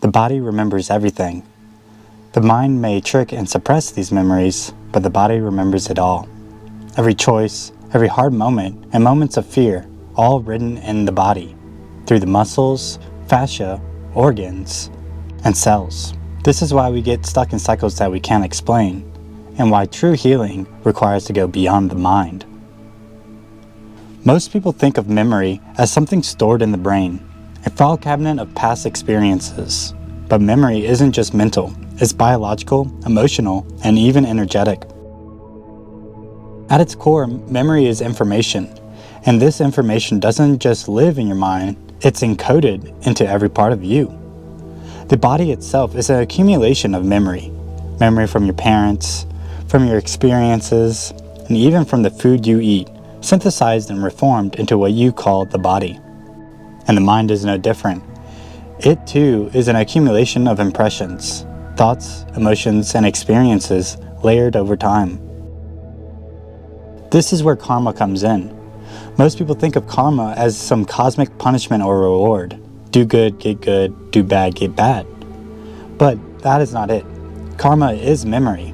The body remembers everything. The mind may trick and suppress these memories, but the body remembers it all. Every choice, every hard moment, and moments of fear, all written in the body, through the muscles, fascia, organs, and cells. This is why we get stuck in cycles that we can't explain, and why true healing requires to go beyond the mind. Most people think of memory as something stored in the brain, a file cabinet of past experiences. But memory isn't just mental, it's biological, emotional, and even energetic. At its core, memory is information, and this information doesn't just live in your mind, it's encoded into every part of you. The body itself is an accumulation of memory from your parents, from your experiences, and even from the food you eat, synthesized and reformed into what you call the body. And the mind is no different. It too is an accumulation of impressions, thoughts, emotions, and experiences layered over time. This is where karma comes in. Most people think of karma as some cosmic punishment or reward. Do good, get good, do bad, get bad. But that is not it. Karma is memory.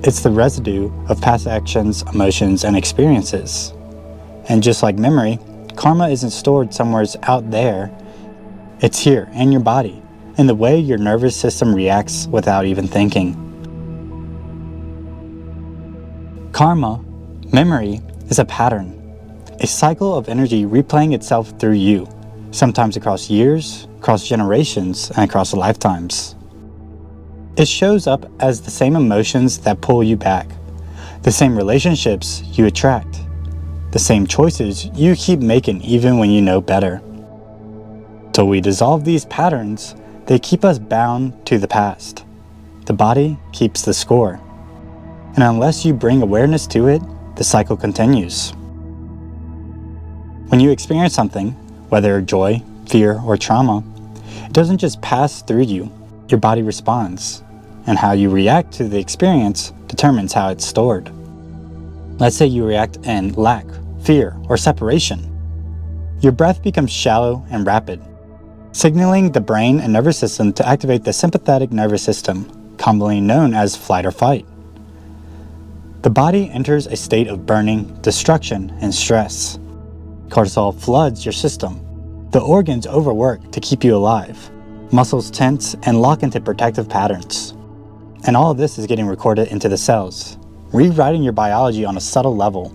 It's the residue of past actions, emotions, and experiences. And just like memory, karma isn't stored somewhere out there. It's here, in your body, in the way your nervous system reacts without even thinking. Karma, memory, is a pattern, a cycle of energy replaying itself through you, sometimes across years, across generations, and across lifetimes. It shows up as the same emotions that pull you back, the same relationships you attract, the same choices you keep making even when you know better. Till we dissolve these patterns, they keep us bound to the past. The body keeps the score. And unless you bring awareness to it, the cycle continues. When you experience something, whether joy, fear, or trauma, it doesn't just pass through you. Your body responds, and how you react to the experience determines how it's stored. Let's say you react in lack, fear, or separation. Your breath becomes shallow and rapid, signaling the brain and nervous system to activate the sympathetic nervous system, commonly known as flight or fight. The body enters a state of burning, destruction, and stress. Cortisol floods your system. The organs overwork to keep you alive. Muscles tense and lock into protective patterns. And all of this is getting recorded into the cells, rewriting your biology on a subtle level.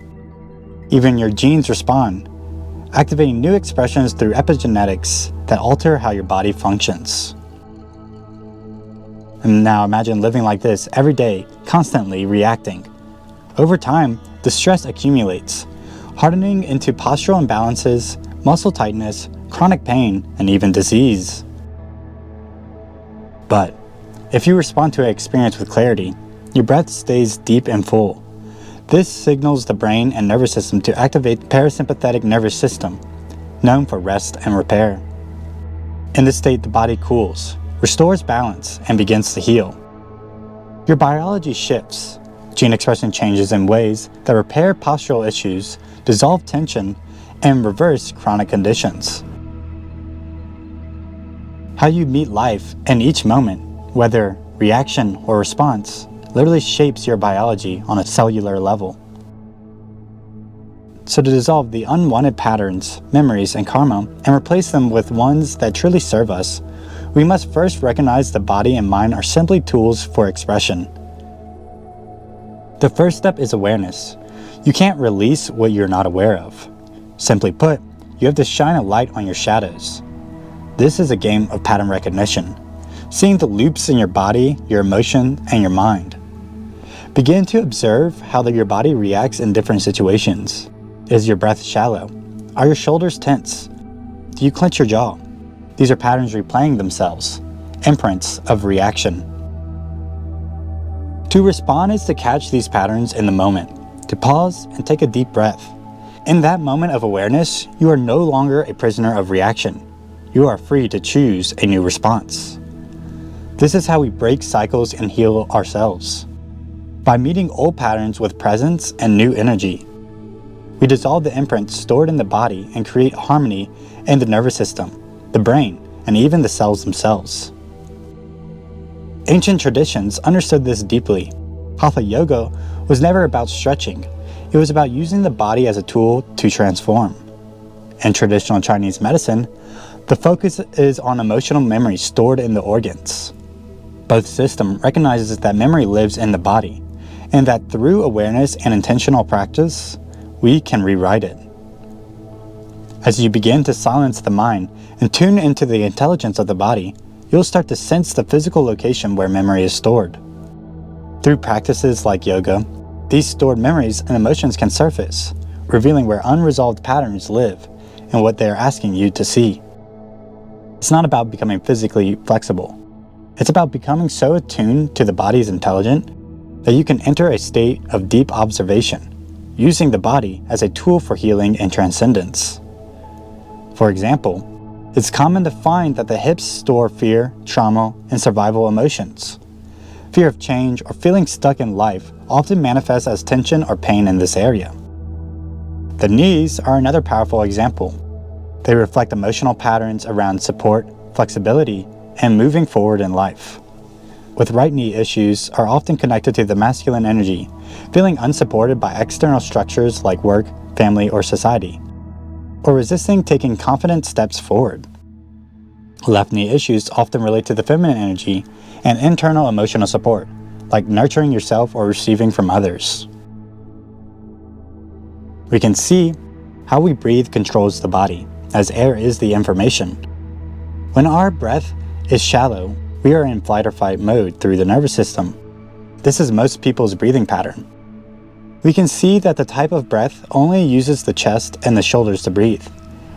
Even your genes respond, activating new expressions through epigenetics that alter how your body functions. And now imagine living like this every day, constantly reacting. Over time, the stress accumulates, hardening into postural imbalances, muscle tightness, chronic pain, and even disease. But if you respond to an experience with clarity, your breath stays deep and full. This signals the brain and nervous system to activate the parasympathetic nervous system, known for rest and repair. In this state, the body cools, restores balance, and begins to heal. Your biology shifts. Gene expression changes in ways that repair postural issues, dissolve tension, and reverse chronic conditions. How you meet life in each moment, whether reaction or response, literally shapes your biology on a cellular level. So to dissolve the unwanted patterns, memories, and karma, and replace them with ones that truly serve us, we must first recognize the body and mind are simply tools for expression. The first step is awareness. You can't release what you're not aware of. Simply put, you have to shine a light on your shadows. This is a game of pattern recognition, seeing the loops in your body, your emotion, and your mind. Begin to observe how your body reacts in different situations. Is your breath shallow? Are your shoulders tense? Do you clench your jaw? These are patterns replaying themselves, imprints of reaction. To respond is to catch these patterns in the moment, to pause and take a deep breath. In that moment of awareness, you are no longer a prisoner of reaction. You are free to choose a new response. This is how we break cycles and heal ourselves. By meeting old patterns with presence and new energy. We dissolve the imprints stored in the body and create harmony in the nervous system, the brain, and even the cells themselves. Ancient traditions understood this deeply. Hatha yoga was never about stretching. It was about using the body as a tool to transform. In traditional Chinese medicine, the focus is on emotional memory stored in the organs. Both systems recognizes that memory lives in the body, and that through awareness and intentional practice, we can rewrite it. As you begin to silence the mind and tune into the intelligence of the body, you'll start to sense the physical location where memory is stored. Through practices like yoga, these stored memories and emotions can surface, revealing where unresolved patterns live and what they are asking you to see. It's not about becoming physically flexible. It's about becoming so attuned to the body's intelligence that you can enter a state of deep observation, using the body as a tool for healing and transcendence. For example, it's common to find that the hips store fear, trauma, and survival emotions. Fear of change or feeling stuck in life often manifests as tension or pain in this area. The knees are another powerful example. They reflect emotional patterns around support, flexibility, and moving forward in life. With right knee issues are often connected to the masculine energy, feeling unsupported by external structures like work, family, or society, or resisting taking confident steps forward. Left knee issues often relate to the feminine energy and internal emotional support, like nurturing yourself or receiving from others. We can see how we breathe controls the body, as air is the information. When our breath is shallow, we are in flight or fight mode through the nervous system. This is most people's breathing pattern. We can see that the type of breath only uses the chest and the shoulders to breathe,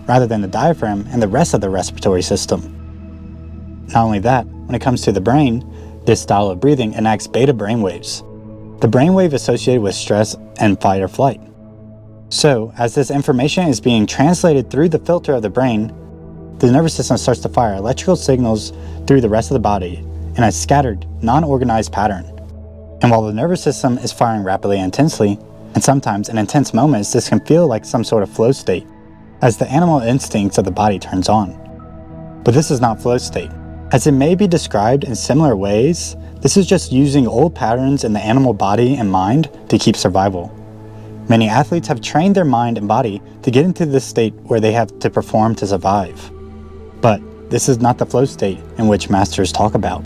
rather than the diaphragm and the rest of the respiratory system. Not only that, when it comes to the brain, this style of breathing enacts beta brainwaves, the brainwave associated with stress and fight or flight. So, as this information is being translated through the filter of the brain, the nervous system starts to fire electrical signals through the rest of the body in a scattered, non-organized pattern. And while the nervous system is firing rapidly and intensely, and sometimes in intense moments this can feel like some sort of flow state, as the animal instincts of the body turns on. But this is not flow state. As it may be described in similar ways, this is just using old patterns in the animal body and mind to keep survival. Many athletes have trained their mind and body to get into this state where they have to perform to survive. But this is not the flow state in which masters talk about.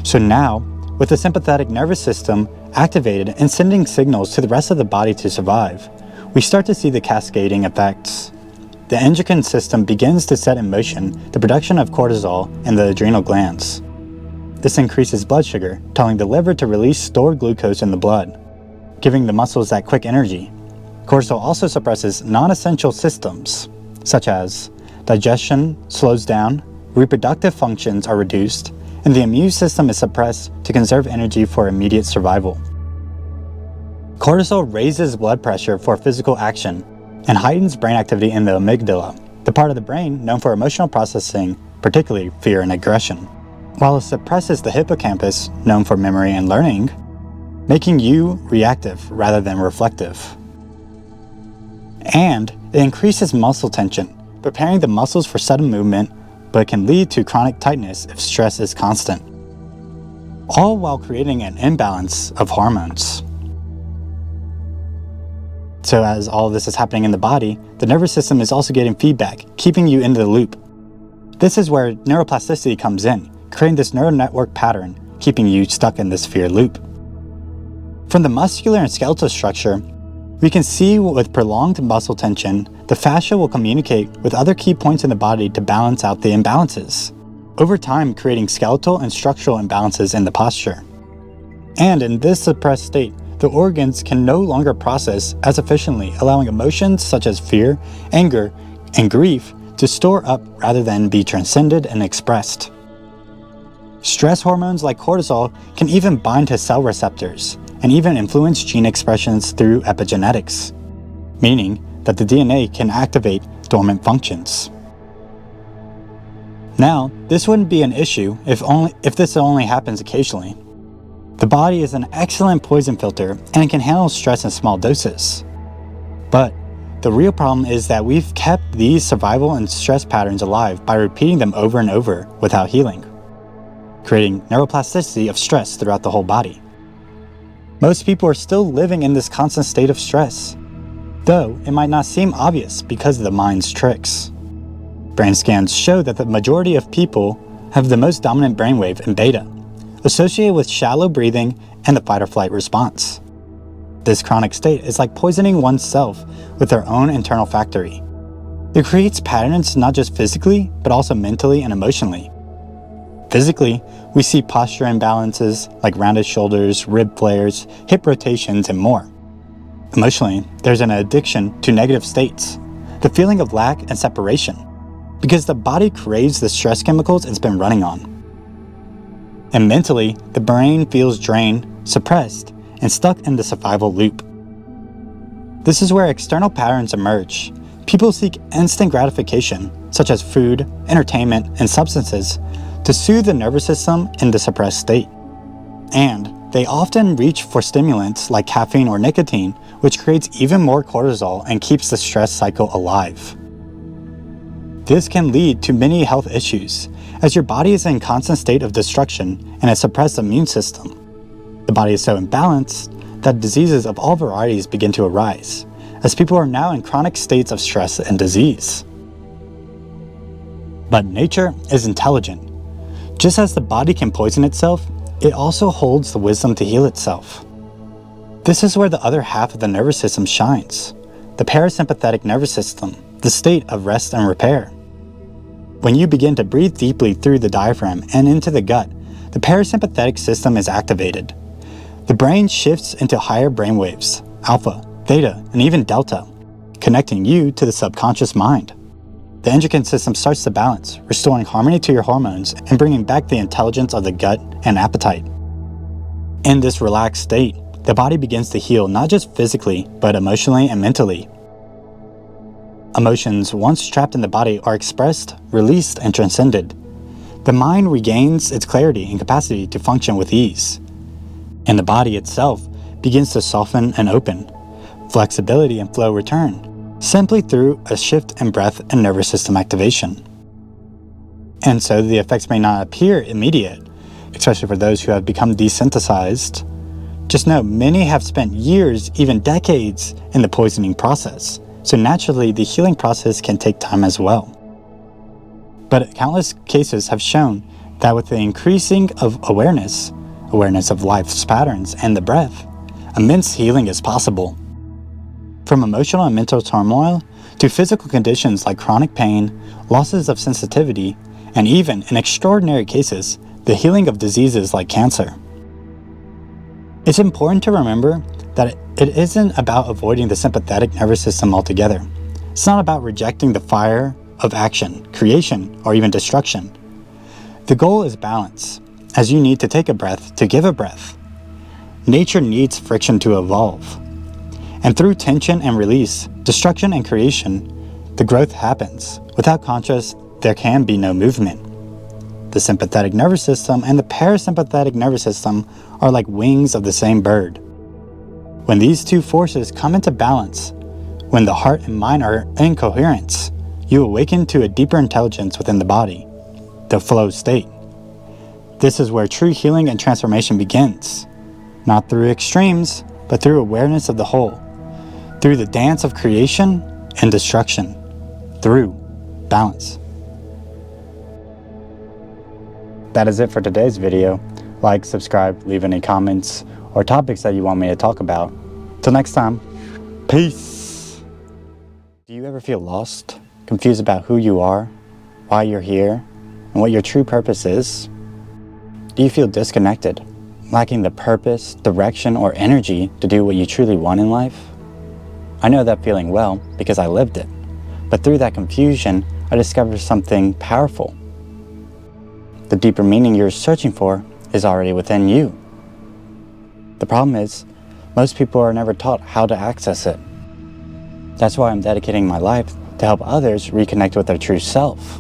So now, with the sympathetic nervous system activated and sending signals to the rest of the body to survive, we start to see the cascading effects. The endocrine system begins to set in motion the production of cortisol in the adrenal glands. This increases blood sugar, telling the liver to release stored glucose in the blood, giving the muscles that quick energy. Cortisol also suppresses non-essential systems, such as digestion slows down, reproductive functions are reduced, and the immune system is suppressed to conserve energy for immediate survival. Cortisol raises blood pressure for physical action and heightens brain activity in the amygdala, the part of the brain known for emotional processing, particularly fear and aggression, while it suppresses the hippocampus, known for memory and learning, making you reactive rather than reflective. And it increases muscle tension, preparing the muscles for sudden movement, but can lead to chronic tightness if stress is constant, all while creating an imbalance of hormones. So as all of this is happening in the body, the nervous system is also getting feedback, keeping you in the loop. This is where neuroplasticity comes in, creating this neural network pattern, keeping you stuck in this fear loop. From the muscular and skeletal structure, we can see with prolonged muscle tension, the fascia will communicate with other key points in the body to balance out the imbalances, over time creating skeletal and structural imbalances in the posture. And in this suppressed state, the organs can no longer process as efficiently, allowing emotions such as fear, anger, and grief to store up rather than be transcended and expressed. Stress hormones like cortisol can even bind to cell receptors and even influence gene expressions through epigenetics, meaning that the DNA can activate dormant functions. Now, this wouldn't be an issue if this only happens occasionally. The body is an excellent poison filter and it can handle stress in small doses. But the real problem is that we've kept these survival and stress patterns alive by repeating them over and over without healing. creating neuroplasticity of stress throughout the whole body. Most people are still living in this constant state of stress, though it might not seem obvious because of the mind's tricks. Brain scans show that the majority of people have the most dominant brainwave in beta, associated with shallow breathing and the fight or flight response. This chronic state is like poisoning oneself with their own internal factory. It creates patterns not just physically, but also mentally and emotionally. Physically, we see posture imbalances like rounded shoulders, rib flares, hip rotations, and more. Emotionally, there's an addiction to negative states, the feeling of lack and separation, because the body craves the stress chemicals it's been running on. And mentally, the brain feels drained, suppressed, and stuck in the survival loop. This is where external patterns emerge. People seek instant gratification, such as food, entertainment, and substances, to soothe the nervous system in the suppressed state. And they often reach for stimulants like caffeine or nicotine, which creates even more cortisol and keeps the stress cycle alive. This can lead to many health issues, as your body is in constant state of destruction and a suppressed immune system. The body is so imbalanced that diseases of all varieties begin to arise, as people are now in chronic states of stress and disease. But nature is intelligent. Just as the body can poison itself, it also holds the wisdom to heal itself. This is where the other half of the nervous system shines, the parasympathetic nervous system, the state of rest and repair. When you begin to breathe deeply through the diaphragm and into the gut, the parasympathetic system is activated. The brain shifts into higher brainwaves, alpha, theta, and even delta, connecting you to the subconscious mind. The endocrine system starts to balance, restoring harmony to your hormones and bringing back the intelligence of the gut and appetite. In this relaxed state, the body begins to heal not just physically, but emotionally and mentally. Emotions once trapped in the body are expressed, released, and transcended. The mind regains its clarity and capacity to function with ease. And the body itself begins to soften and open. Flexibility and flow return, simply through a shift in breath and nervous system activation. And so the effects may not appear immediate, especially for those who have become desensitized. Just know many have spent years, even decades, in the poisoning process, so naturally the healing process can take time as well. But countless cases have shown that with the increasing of awareness of life's patterns and the breath, immense healing is possible. From emotional and mental turmoil to physical conditions like chronic pain, losses of sensitivity, and even, in extraordinary cases, the healing of diseases like cancer. It's important to remember that it isn't about avoiding the sympathetic nervous system altogether. It's not about rejecting the fire of action, creation, or even destruction. The goal is balance, as you need to take a breath to give a breath. Nature needs friction to evolve. And through tension and release, destruction and creation, the growth happens. Without contrast, there can be no movement. The sympathetic nervous system and the parasympathetic nervous system are like wings of the same bird. When these two forces come into balance, when the heart and mind are in coherence, you awaken to a deeper intelligence within the body, the flow state. This is where true healing and transformation begins, not through extremes, but through awareness of the whole, through the dance of creation and destruction, through balance. That is it for today's video. Like, subscribe, leave any comments or topics that you want me to talk about. Till next time, peace. Do you ever feel lost, confused about who you are, why you're here, and what your true purpose is? Do you feel disconnected, lacking the purpose, direction, or energy to do what you truly want in life? I know that feeling well because I lived it, but through that confusion, I discovered something powerful. The deeper meaning you're searching for is already within you. The problem is, most people are never taught how to access it. That's why I'm dedicating my life to help others reconnect with their true self,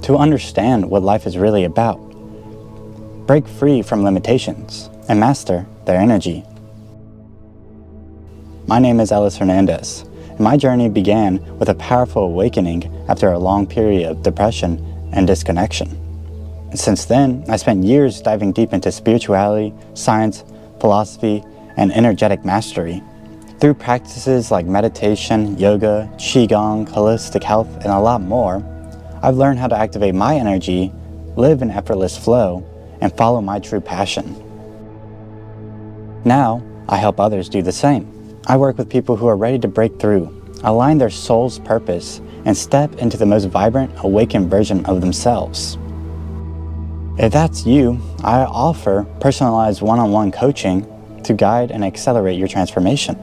to understand what life is really about, break free from limitations, and master their energy. My name is Ellis-Hernandez, and my journey began with a powerful awakening after a long period of depression and disconnection. Since then, I spent years diving deep into spirituality, science, philosophy, and energetic mastery. Through practices like meditation, yoga, qigong, holistic health, and a lot more, I've learned how to activate my energy, live in effortless flow, and follow my true passion. Now, I help others do the same. I work with people who are ready to break through, align their soul's purpose, and step into the most vibrant, awakened version of themselves. If that's you, I offer personalized one-on-one coaching to guide and accelerate your transformation.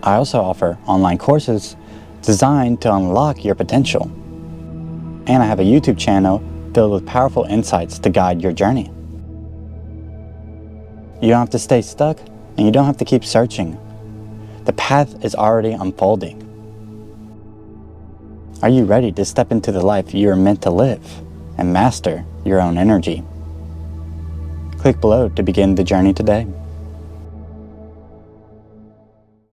I also offer online courses designed to unlock your potential. And I have a YouTube channel filled with powerful insights to guide your journey. You don't have to stay stuck, and you don't have to keep searching. The path is already unfolding. Are you ready to step into the life you are meant to live and master your own energy? Click below to begin the journey today.